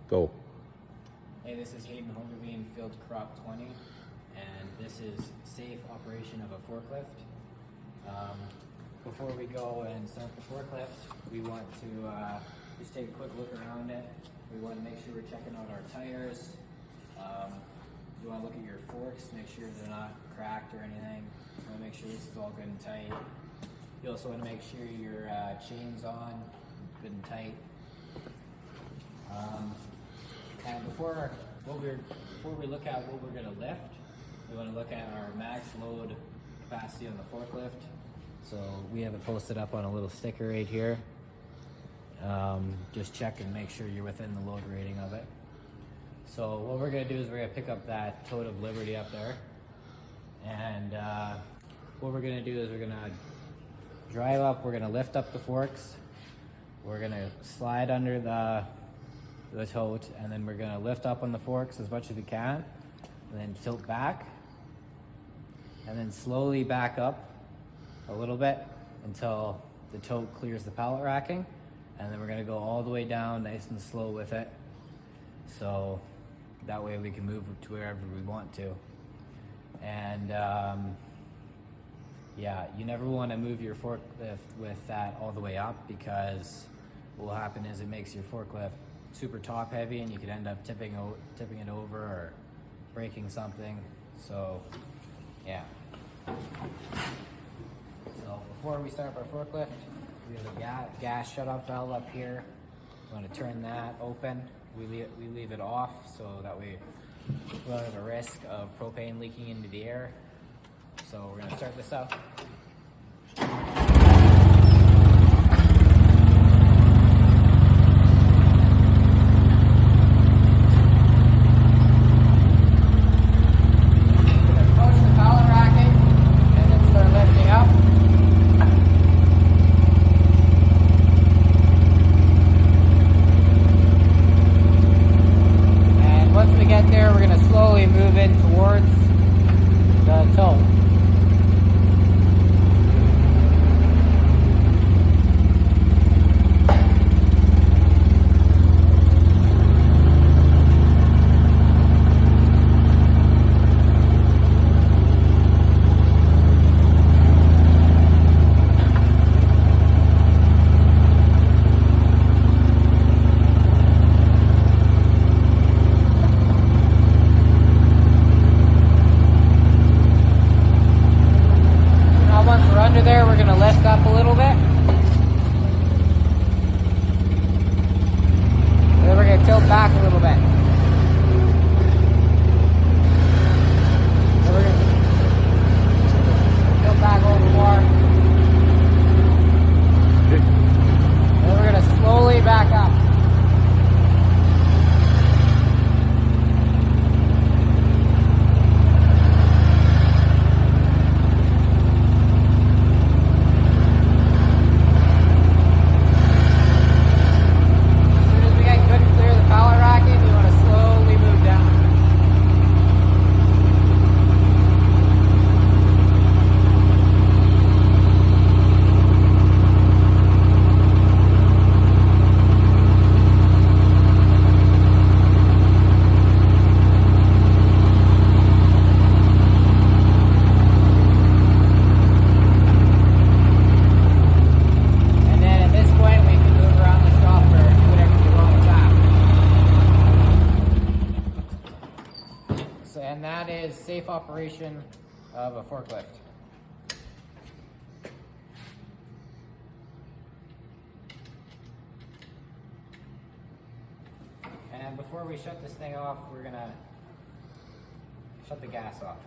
Go. Hey, this is Hayden, Hoogeveen, Field Crop 20, and this is safe operation of a forklift. Before we go and start the forklift, we want to just take a quick look around it. We want to make sure we're checking out our tires. You want to look at your forks, make sure they're not cracked or anything. You want to make sure this is all good and tight. You also want to make sure your chain's on, good and tight. And before we look at what we're going to lift, we want to look at our max load capacity on the forklift. So we have it posted up on a little sticker right here. Just check and make sure you're within the load rating of it. So what we're going to do is we're going to pick up that tote of Liberty up there. And what we're going to do is we're going to drive up, we're going to lift up the forks. We're going to slide under the tote, and then we're going to lift up on the forks as much as we can, and then tilt back, and then slowly back up a little bit until the tote clears the pallet racking, and then we're going to go all the way down nice and slow with it, so that way we can move to wherever we want to. And yeah, you never want to move your forklift with that all the way up, because what will happen is it makes your forklift super top heavy and you could end up tipping it over or breaking something. So yeah. So before we start our forklift, we have a gas shut-off valve up here. We want to turn that open. We leave it off so that way we don't have a risk of propane leaking into the air. So we're going to start this up. We're going to slowly move in towards the tote. Under there, we're going to lift up a little bit. And then we're going to tilt back a little bit. Then we're going to tilt back a little more. And then we're going to slowly back up. And that is safe operation of a forklift. And before we shut this thing off, we're gonna shut the gas off.